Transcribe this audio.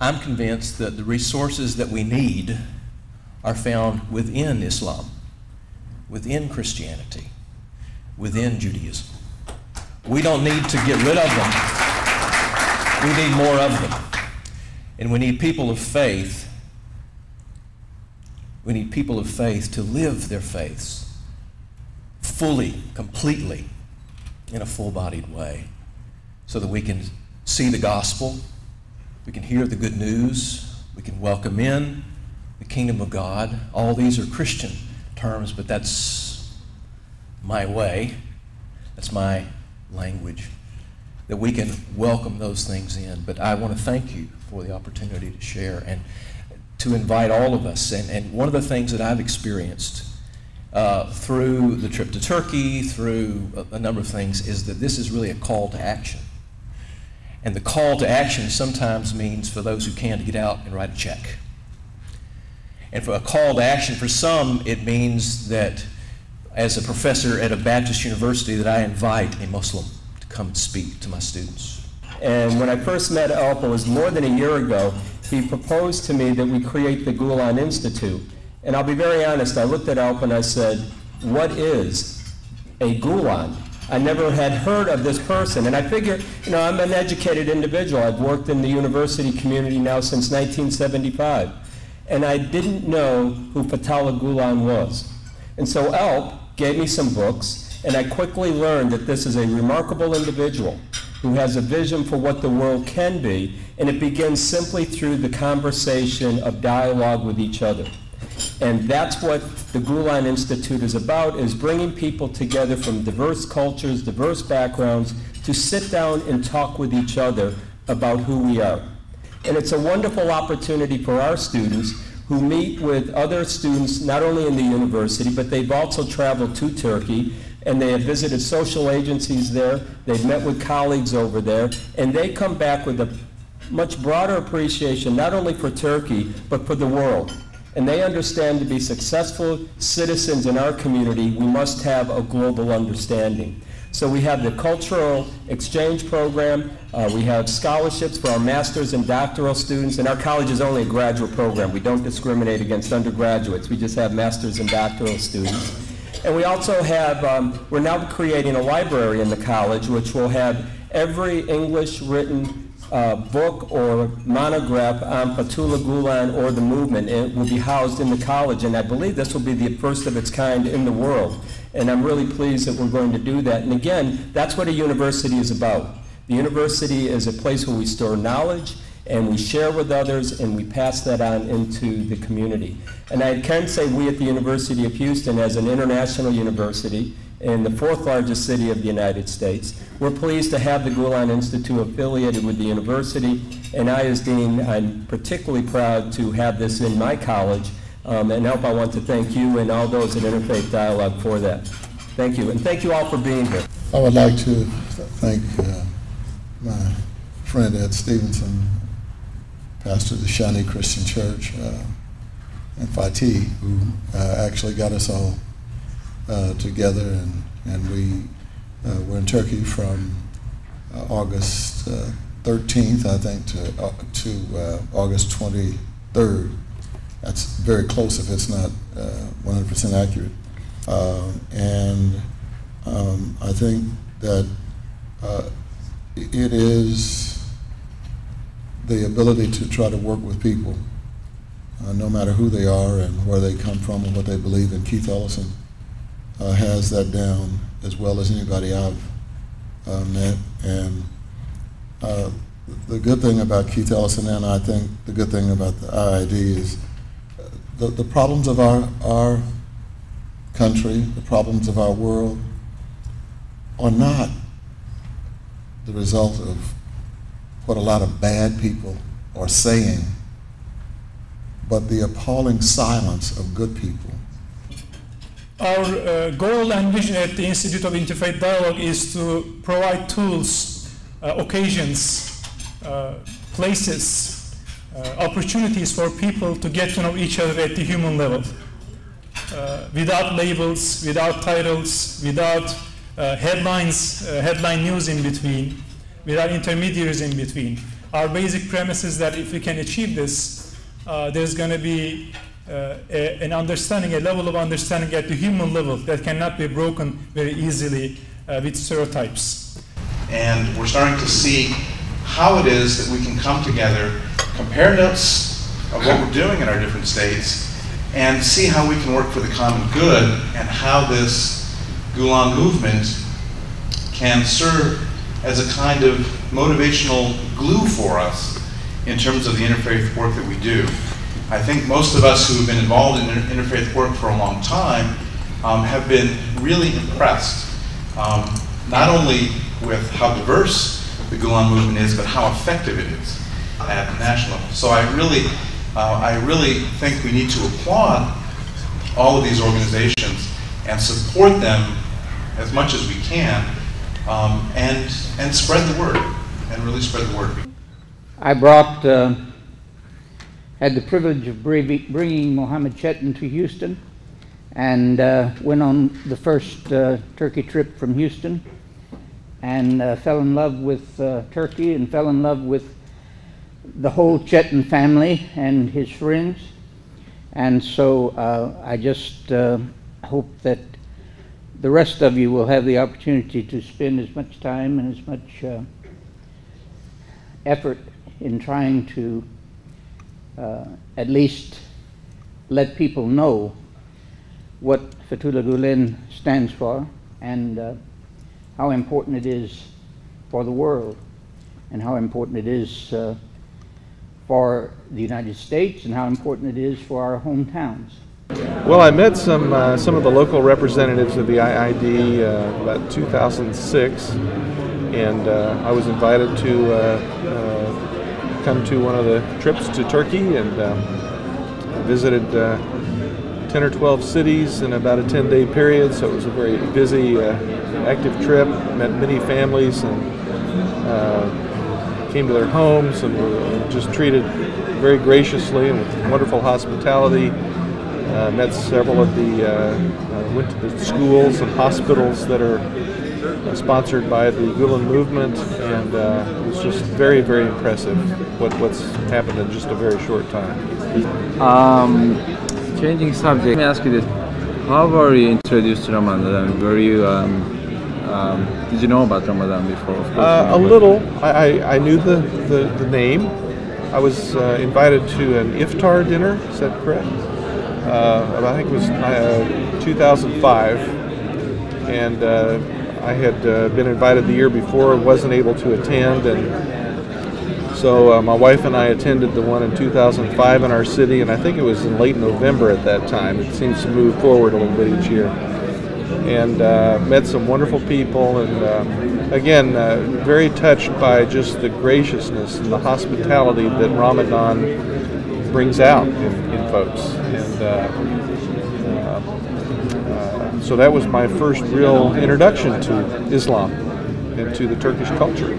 I'm convinced that the resources that we need are found within Islam, within Christianity, within Judaism. We don't need to get rid of them. We need more of them. And we need people of faith. We need people of faith to live their faiths fully, completely, in a full-bodied way, so that we can see the gospel, we can hear the good news, we can welcome in the kingdom of God. All these are Christian terms, but that's my way, that's my language, that we can welcome those things in. But I want to thank you for the opportunity to share and to invite all of us. And one of the things that I've experienced through the trip to Turkey, through a number of things, is that this is really a call to action. And the call to action sometimes means, for those who can, to get out and write a check. And for a call to action, for some, it means that as a professor at a Baptist university, that I invite a Muslim to come and speak to my students. And when I first met Alp, it was more than a year ago, he proposed to me that we create the Gülen Institute. And I'll be very honest, I looked at Alp and I said, what is a Gülen? I never had heard of this person. And I figured, you know, I'm an educated individual. I've worked in the university community now since 1975. And I didn't know who Fethullah Gülen was. And so Alp gave me some books, and I quickly learned that this is a remarkable individual who has a vision for what the world can be, and it begins simply through the conversation of dialogue with each other. And that's what the Gülen Institute is about, is bringing people together from diverse cultures, diverse backgrounds, to sit down and talk with each other about who we are. And it's a wonderful opportunity for our students who meet with other students, not only in the university, but they've also traveled to Turkey, and they have visited social agencies there, they've met with colleagues over there, and they come back with a much broader appreciation, not only for Turkey, but for the world. And they understand to be successful citizens in our community, we must have a global understanding. So we have the cultural exchange program, we have scholarships for our master's and doctoral students, and our college is only a graduate program. We don't discriminate against undergraduates, we just have master's and doctoral students. And we also have, we're now creating a library in the college which will have every English written book or monograph on Fethullah Gülen or the movement. It will be housed in the college, and I believe this will be the first of its kind in the world. And I'm really pleased that we're going to do that. And again, that's what a university is about. The university is a place where we store knowledge, and we share with others, and we pass that on into the community. And I can say we at the University of Houston, as an international university in the fourth largest city of the United States, we're pleased to have the Gülen Institute affiliated with the university. And I, as dean, I'm particularly proud to have this in my college. And Alp, I want to thank you and all those at Interfaith Dialogue for that. Thank you, and thank you all for being here. I would like to thank my friend Ed Stevenson, pastor of the Shawnee Christian Church in Fatih, who actually got us all together, and we were in Turkey from August 13th, I think, to August 23rd. That's very close if it's not 100% accurate. I think that it is the ability to try to work with people, no matter who they are and where they come from and what they believe in. Keith Ellison has that down as well as anybody I've met. And the good thing about Keith Ellison, and I think the good thing about the IID, is the problems of our country, the problems of our world, are not the result of what a lot of bad people are saying, but the appalling silence of good people. Our goal and vision at the Institute of Interfaith Dialogue is to provide tools, occasions, places, opportunities for people to get to know each other at the human level, without labels, without titles, without headline news in between, without intermediaries in between. our basic premise is that if we can achieve this, there's going to be an understanding, a level of understanding at the human level that cannot be broken very easily with stereotypes. And we're starting to see how it is that we can come together, compare notes of what we're doing in our different states, and see how we can work for the common good and how this Gülen movement can serve as a kind of motivational glue for us in terms of the interfaith work that we do. I think most of us who have been involved in interfaith work for a long time have been really impressed, not only with how diverse the Gülen movement is, but how effective it is at the national level. So I really think we need to applaud all of these organizations and support them as much as we can, and spread the word, and really spread the word. I had the privilege of bringing Mohammed Chetin to Houston, and went on the first Turkey trip from Houston, and fell in love with Turkey, and fell in love with the whole Chetin family and his friends. And so I just hope that the rest of you will have the opportunity to spend as much time and as much effort in trying to at least let people know what Fethullah Gülen stands for, and how important it is for the world, and how important it is for the United States, and how important it is for our hometowns. Well, I met some of the local representatives of the IID about 2006, and I was invited to come to one of the trips to Turkey, and visited 10 or 12 cities in about a 10-day period, so it was a very busy, active trip. Met many families and came to their homes, and were just treated very graciously and with wonderful hospitality. Met several of went to the schools and hospitals that are sponsored by the Gülen Movement, and it was just very, very impressive what's happened in just a very short time. Changing subject, let me ask you this: how were you introduced to Ramadan? Were you did you know about Ramadan before? A little. I knew the name. I was invited to an iftar dinner. Is that correct? I think it was 2005, and I had been invited the year before, wasn't able to attend, and so my wife and I attended the one in 2005 in our city, and I think it was in late November at that time. It seems to move forward a little bit each year. And met some wonderful people, and again, very touched by just the graciousness and the hospitality that Ramadan brings out in folks. And so that was my first real introduction to Islam and to the Turkish culture.